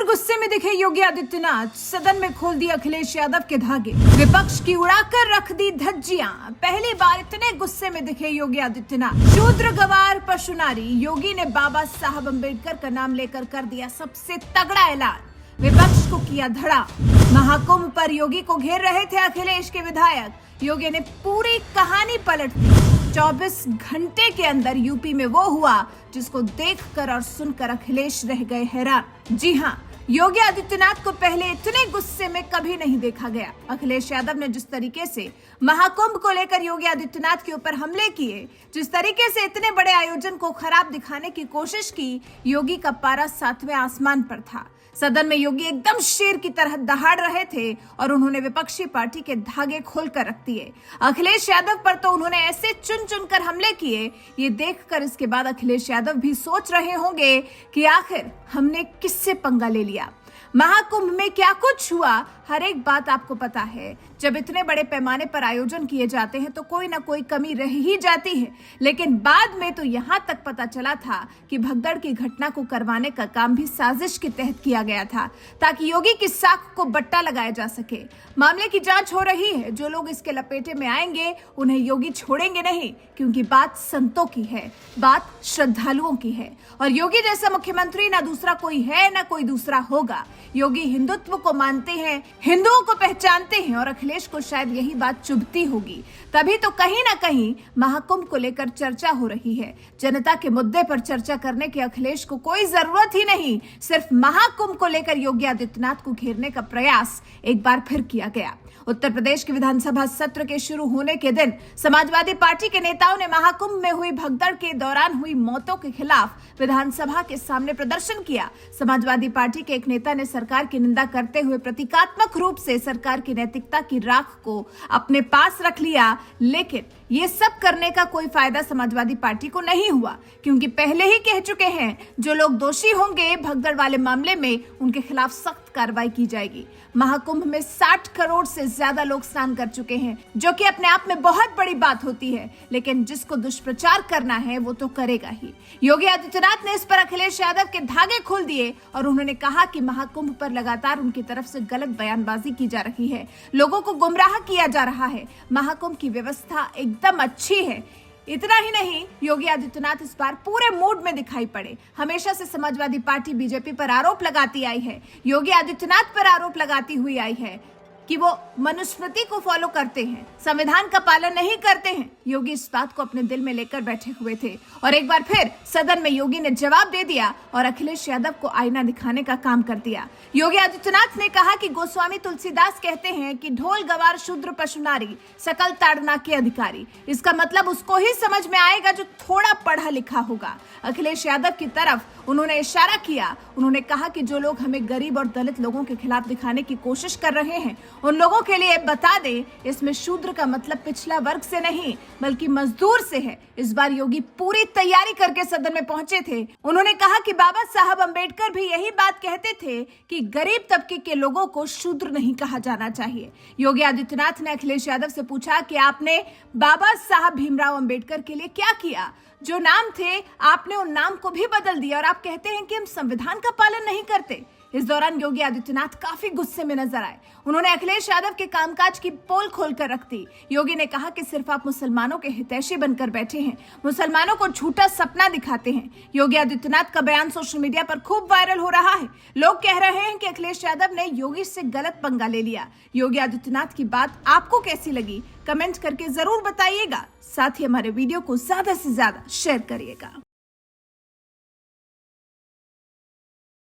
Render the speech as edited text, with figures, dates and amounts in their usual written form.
भयंकर गुस्से में दिखे योगी आदित्यनाथ, सदन में खोल दिए अखिलेश यादव के धागे, विपक्ष की उड़ाकर रख दी धज्जियां। पहली बार इतने गुस्से में दिखे योगी आदित्यनाथ। शूद्र गवार पशु नारी, योगी ने बाबा साहब अम्बेडकर का नाम लेकर कर दिया सबसे तगड़ा ऐलान, विपक्ष को किया धड़ा। महाकुंभ पर योगी को घेर रहे थे अखिलेश के विधायक, योगी ने पूरी कहानी पलट दी। 24 घंटे के अंदर यूपी में वो हुआ जिसको देखकर और सुनकर अखिलेश रह गए हैरान। जी हां, योगी आदित्यनाथ को पहले इतने गुस्से में कभी नहीं देखा गया। अखिलेश यादव ने जिस तरीके से महाकुंभ को लेकर योगी आदित्यनाथ के ऊपर हमले किए, जिस तरीके से इतने बड़े आयोजन को खराब दिखाने की कोशिश की, योगी का पारा 7वें आसमान पर था। सदन में योगी एकदम शेर की तरह दहाड़ रहे थे और उन्होंने विपक्षी पार्टी के धागे खोलकर रख दिए। अखिलेश यादव पर तो उन्होंने ऐसे चुन चुनकर हमले किए, ये देखकर इसके बाद अखिलेश यादव भी सोच रहे होंगे कि आखिर हमने किससे पंगा ले लिया। महाकुंभ में क्या कुछ हुआ, हर एक बात आपको पता है। जब इतने बड़े पैमाने पर आयोजन किए जाते हैं तो कोई ना कोई कमी रह ही जाती है, लेकिन बाद में तो यहाँ तक पता चला था कि भगदड़ की घटना को करवाने का काम भी साजिश के तहत किया गया था, ताकि योगी की साख को बट्टा लगाया जा सके। मामले की जांच हो रही है, जो लोग इसके लपेटे में आएंगे उन्हें योगी छोड़ेंगे नहीं, क्योंकि बात संतों की है, बात श्रद्धालुओं की है, और योगी जैसा मुख्यमंत्री ना दूसरा कोई है ना कोई दूसरा होगा। योगी हिंदुत्व को मानते हैं, हिंदुओं को पहचानते हैं, और अखिलेश को शायद यही बात चुभती होगी, तभी तो कहीं ना कहीं महाकुंभ को लेकर चर्चा हो रही है। जनता के मुद्दे पर चर्चा करने के अखिलेश को कोई जरूरत ही नहीं, सिर्फ महाकुंभ को लेकर योगी आदित्यनाथ को घेरने का प्रयास एक बार फिर किया गया। उत्तर प्रदेश के विधानसभा सत्र के शुरू होने के दिन समाजवादी पार्टी के नेताओं ने महाकुंभ में हुई भगदड़ के दौरान हुई मौतों के खिलाफ विधानसभा के सामने प्रदर्शन किया। समाजवादी पार्टी के एक नेता ने सरकार की निंदा करते हुए प्रतीकात्मक रूप से सरकार की नैतिकता की राख को अपने पास रख लिया, लेकिन ये सब करने का कोई फायदा समाजवादी पार्टी को नहीं हुआ, क्योंकि पहले ही कह चुके हैं जो लोग दोषी होंगे भगदड़ वाले मामले में उनके खिलाफ सख्त कार्रवाई की जाएगी। महाकुंभ में 60 करोड़ से ज्यादा लोग स्नान कर चुके हैं, जो कि अपने आप में बहुत बड़ी बात होती है, लेकिन जिसको दुष्प्रचार करना है वो तो करेगा ही। योगी आदित्यनाथ ने इस पर अखिलेश यादव के धागे खोल दिए और उन्होंने कहा कि महाकुंभ पर लगातार उनकी तरफ से गलत बयानबाजी की जा रही है, लोगों को गुमराह किया जा रहा है। महाकुंभ की व्यवस्था एकदम अच्छी है। इतना ही नहीं, योगी आदित्यनाथ इस बार पूरे मूड में दिखाई पड़े। हमेशा से समाजवादी पार्टी बीजेपी पर आरोप लगाती आई है, योगी आदित्यनाथ पर आरोप लगाती हुई आई है कि वो मनुस्मृति को फॉलो करते हैं, संविधान का पालन नहीं करते हैं। योगी इस बात को अपने दिल में लेकर बैठे हुए थे और एक बार फिर सदन में योगी ने जवाब दे दिया और अखिलेश यादव को आईना दिखाने का काम कर दिया। योगी आदित्यनाथ ने कहा कि गोस्वामी तुलसीदास कहते हैं कि ढोल गवार शूद्र पशु नारी सकल ताड़ना के अधिकारी। इसका मतलब उसको ही समझ में आएगा जो थोड़ा पढ़ा लिखा होगा। अखिलेश यादव की तरफ उन्होंने इशारा किया। उन्होंने कहा कि जो लोग हमें गरीब और दलित लोगों के खिलाफ दिखाने की कोशिश कर रहे हैं उन लोगों के लिए बता दें, इसमें शूद्र का मतलब पिछला वर्ग से नहीं बल्कि मजदूर से है। इस बार योगी पूरी तैयारी करके सदन में पहुंचे थे। उन्होंने कहा कि बाबा साहब अम्बेडकर भी यही बात कहते थे कि गरीब तबके के लोगों को शूद्र नहीं कहा जाना चाहिए। योगी आदित्यनाथ ने अखिलेश यादव से पूछा कि आपने बाबा साहब भीमराव अम्बेडकर के लिए क्या किया? जो नाम थे आपने उन नाम को भी बदल दिया और आप कहते हैं कि हम संविधान का पालन नहीं करते। इस दौरान योगी आदित्यनाथ काफी गुस्से में नजर आए। उन्होंने अखिलेश यादव के कामकाज की पोल खोलकर रख दी। योगी ने कहा कि सिर्फ आप मुसलमानों के हितैषी बनकर बैठे हैं, मुसलमानों को झूठा सपना दिखाते हैं। योगी आदित्यनाथ का बयान सोशल मीडिया पर खूब वायरल हो रहा है। लोग कह रहे हैं कि अखिलेश यादव ने योगी से गलत पंगा ले लिया। योगी आदित्यनाथ की बात आपको कैसी लगी, कमेंट करके जरूर बताइएगा। साथ ही हमारे वीडियो को ज्यादा से ज्यादा शेयर करिएगा।